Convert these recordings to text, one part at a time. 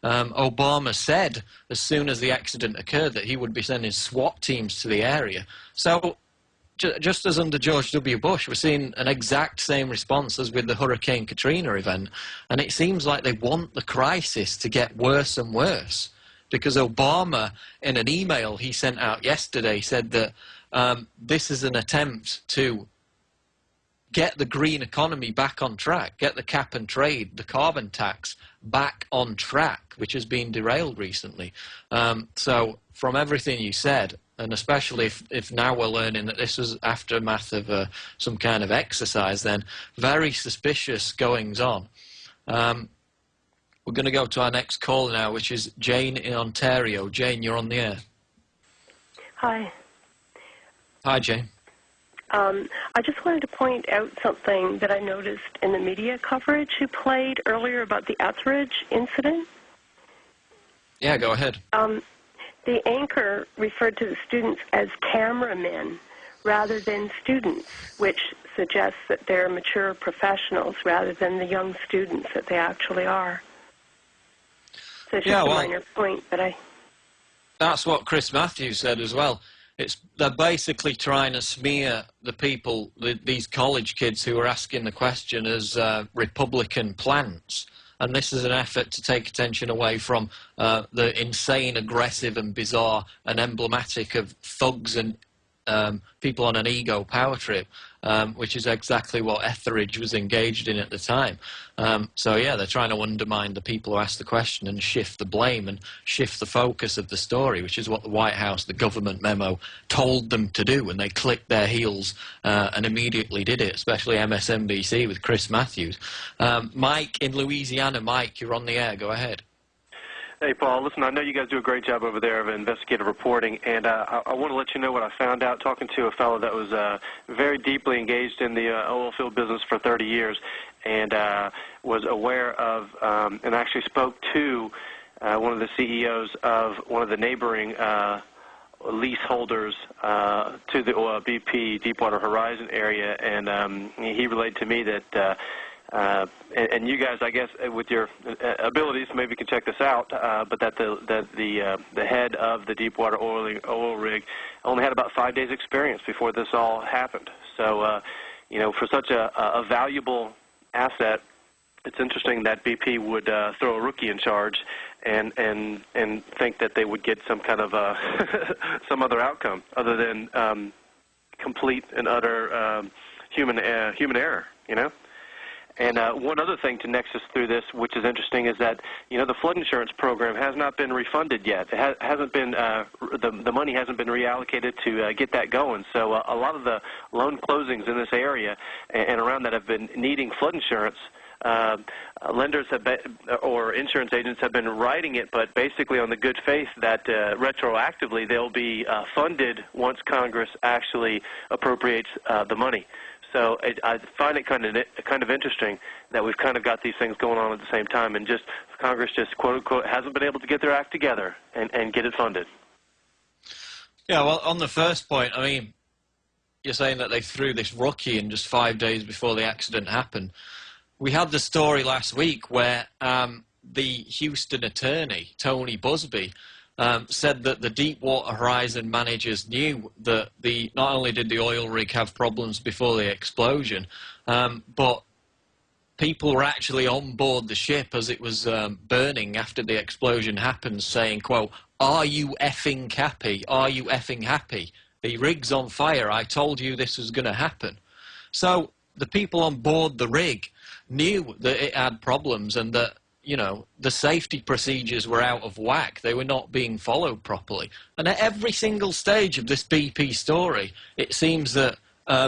Obama said as soon as the accident occurred that he would be sending SWAT teams to the area. So just as under George W. Bush, we're seeing an exact same response as with the Hurricane Katrina event. And it seems like they want the crisis to get worse and worse. Because Obama, in an email he sent out yesterday, said that this is an attempt to get the green economy back on track, get the cap and trade, the carbon tax back on track, which has been derailed recently. So from everything you said, and especially if now we're learning that this was aftermath of some kind of exercise, then very suspicious goings on. We're going to go to our next caller now, which is Jane in Ontario. Jane, you're on the air. Hi. Hi, Jane. I just wanted to point out something that I noticed in the media coverage you played earlier about the Etheridge incident. Yeah, go ahead. The anchor referred to the students as cameramen rather than students, which suggests that they're mature professionals rather than the young students that they actually are. So it's just a minor point, but that's what Chris Matthews said as well. They're basically trying to smear the people, these college kids who are asking the question, as Republican plants. And this is an effort to take attention away from the insane, aggressive and bizarre and emblematic of thugs and people on an ego power trip, which is exactly what Etheridge was engaged in at the time. So yeah, they're trying to undermine the people who ask the question and shift the blame and shift the focus of the story, which is what the White House, the government memo, told them to do, and they clicked their heels and immediately did it, especially MSNBC with Chris Matthews. Mike in Louisiana. Mike, you're on the air. Go ahead. Hey, Paul, listen, I know you guys do a great job over there of investigative reporting, and I want to let you know what I found out talking to a fellow that was very deeply engaged in the oil field business for 30 years and was aware of and actually spoke to one of the CEOs of one of the neighboring leaseholders to the BP Deepwater Horizon area, and he relayed to me that and you guys, I guess, with your abilities, maybe can check this out. But that the head of the Deepwater oil rig only had about 5 days' experience before this all happened. So, you know, for such a valuable asset, it's interesting that BP would throw a rookie in charge and think that they would get some kind of some other outcome other than complete and utter human error. You know. And one other thing to nexus through this, which is interesting, is that, you know, the flood insurance program has not been refunded yet. It hasn't been the money hasn't been reallocated to get that going. So a lot of the loan closings in this area and around that have been needing flood insurance. Lenders have been, or insurance agents have been writing it, but basically on the good faith that retroactively they'll be funded once Congress actually appropriates the money. So I find it kind of interesting that we've kind of got these things going on at the same time, and just Congress just quote unquote hasn't been able to get their act together and get it funded. Yeah, well, on the first point, I mean, you're saying that they threw this rookie in just 5 days before the accident happened. We had the story last week where the Houston attorney, Tony Busby, said that the Deepwater Horizon managers knew that not only did the oil rig have problems before the explosion, but people were actually on board the ship as it was burning after the explosion happened, saying, quote, "Are you effing happy? Are you effing happy? The rig's on fire. I told you this was going to happen." So the people on board the rig knew that it had problems and that, you know, the safety procedures were out of whack. They were not being followed properly. And at every single stage of this BP story, it seems that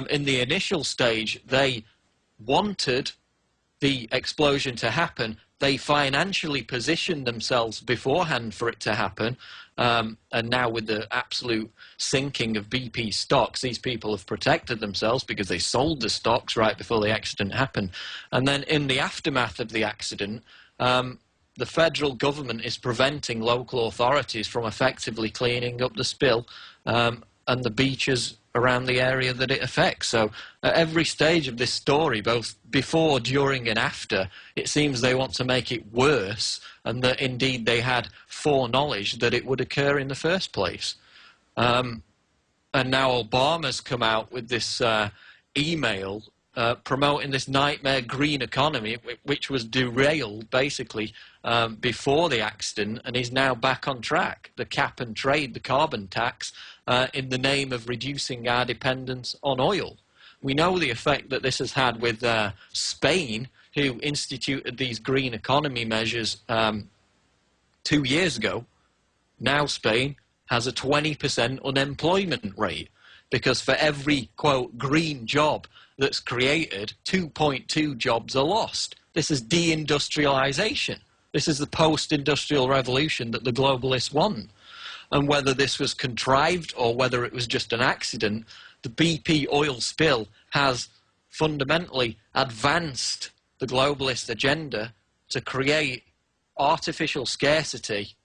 in the initial stage, they wanted the explosion to happen. They financially positioned themselves beforehand for it to happen. And now with the absolute sinking of BP stocks, these people have protected themselves because they sold the stocks right before the accident happened. And then in the aftermath of the accident, the federal government is preventing local authorities from effectively cleaning up the spill, and and the beaches around the area that it affects. So at every stage of this story, both before, during and after, it seems they want to make it worse, and that indeed they had foreknowledge that it would occur in the first place. And now Obama's come out with this email promoting this nightmare green economy, which was derailed basically before the accident, and is now back on track. The cap and trade, the carbon tax, in the name of reducing our dependence on oil. We know the effect that this has had with Spain, who instituted these green economy measures 2 years ago. Now Spain has a 20% unemployment rate, because for every, quote, green job that's created, 2.2 jobs are lost. This is deindustrialization. This is the post-industrial revolution that the globalists want. And whether this was contrived or whether it was just an accident, the BP oil spill has fundamentally advanced the globalist agenda to create artificial scarcity,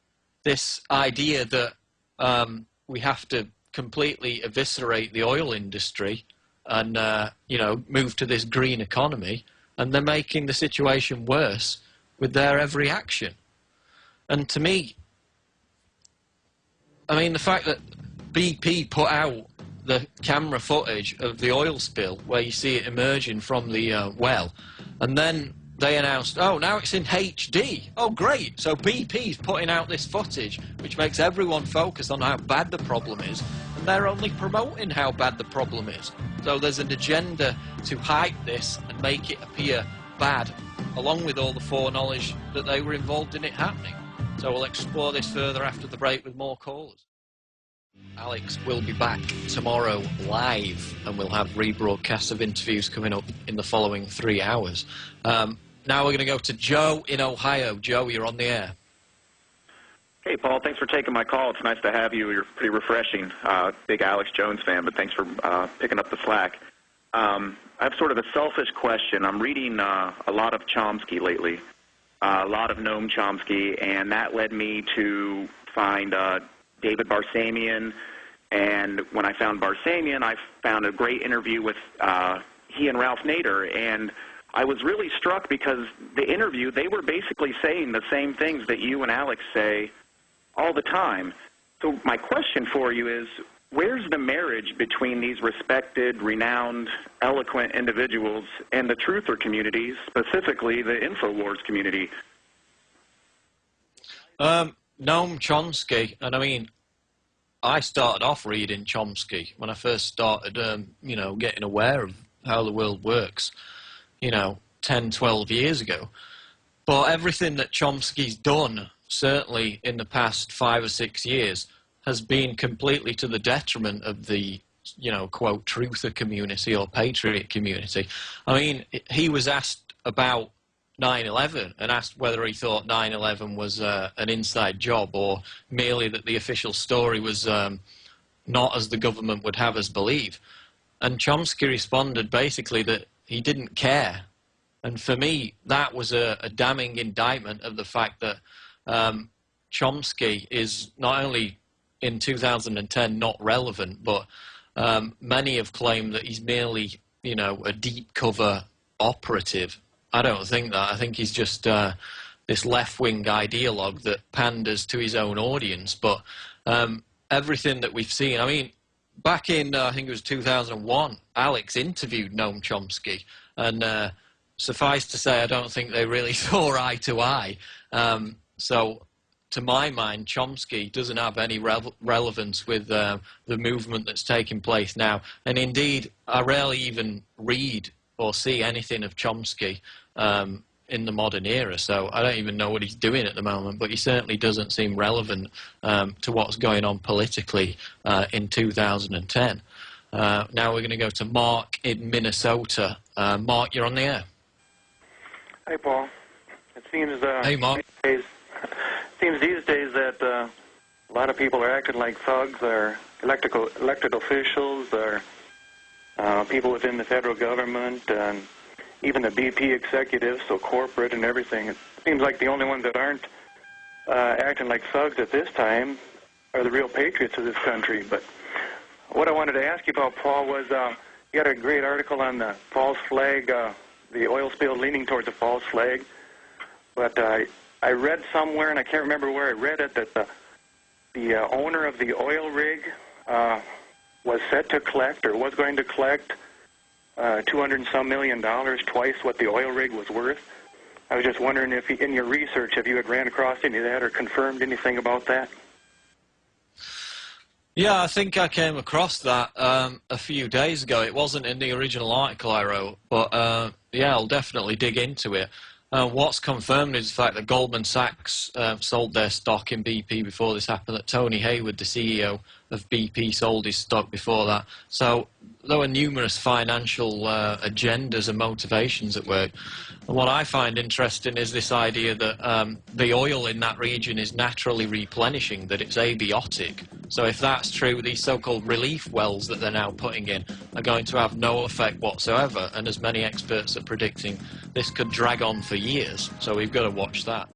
this idea that we have to completely eviscerate the oil industry and move to this green economy, and they're making the situation worse with their every action. And to me, I mean, the fact that BP put out the camera footage of the oil spill where you see it emerging from the well, and then they announced, oh, now it's in HD. Oh, great. So BP's putting out this footage, which makes everyone focus on how bad the problem is, and they're only promoting how bad the problem is. So there's an agenda to hype this and make it appear bad, along with all the foreknowledge that they were involved in it happening. So we'll explore this further after the break with more callers. Alex will be back tomorrow live, and we'll have rebroadcasts of interviews coming up in the following 3 hours. Now we're going to go to Joe in Ohio. Joe, you're on the air. Hey, Paul. Thanks for taking my call. It's nice to have you. You're pretty refreshing. Big Alex Jones fan, but thanks for picking up the slack. I have sort of a selfish question. I'm reading a lot of Chomsky lately, a lot of Noam Chomsky, and that led me to find David Barsamian. And when I found Barsamian, I found a great interview with he and Ralph Nader, and I was really struck because the interview, they were basically saying the same things that you and Alex say all the time. So my question for you is, where's the marriage between these respected, renowned, eloquent individuals and the truther community, specifically the InfoWars community? Noam Chomsky, and I mean, I started off reading Chomsky when I first started, getting aware of how the world works, 10, 12 years ago. But everything that Chomsky's done, certainly in the past 5 or 6 years, has been completely to the detriment of the, quote, truther community or patriot community. I mean, he was asked about 9/11 and asked whether he thought 9/11 was an inside job or merely that the official story was not as the government would have us believe. And Chomsky responded basically that he didn't care. And for me, that was a damning indictment of the fact that Chomsky is not only in 2010 not relevant, but many have claimed that he's merely, a deep cover operative. I don't think that. I think he's just this left-wing ideologue that panders to his own audience. But everything that we've seen, I mean, back in, I think it was 2001, Alex interviewed Noam Chomsky, and suffice to say, I don't think they really saw eye to eye. So, to my mind, Chomsky doesn't have any relevance with the movement that's taking place now. And indeed, I rarely even read or see anything of Chomsky in the modern era, so I don't even know what he's doing at the moment, but he certainly doesn't seem relevant to what's going on politically in 2010. Now we're going to go to Mark in Minnesota. Mark, you're on the air. Hey, Paul. It seems, hey, Mark. Seems these days that a lot of people are acting like thugs, or elected officials, or people within the federal government, and even the BP executives, so corporate and everything. It seems like the only ones that aren't acting like thugs at this time are the real patriots of this country. But what I wanted to ask you about, Paul, was you had a great article on the false flag, the oil spill leaning towards a false flag. But I read somewhere, and I can't remember where I read it, that the owner of the oil rig was set to collect, or was going to collect, $200 and some million, twice what the oil rig was worth. I was just wondering if, in your research, if you had ran across any of that or confirmed anything about that. Yeah, I think I came across that a few days ago. It wasn't in the original article I wrote, but yeah, I'll definitely dig into it. What's confirmed is the fact that Goldman Sachs sold their stock in BP before this happened, that Tony Hayward, the CEO of BP, sold his stock before that. So there were numerous financial agendas and motivations at work. And what I find interesting is this idea that the oil in that region is naturally replenishing, that it's abiotic. So if that's true, these so-called relief wells that they're now putting in are going to have no effect whatsoever. And as many experts are predicting, this could drag on for years. So we've got to watch that.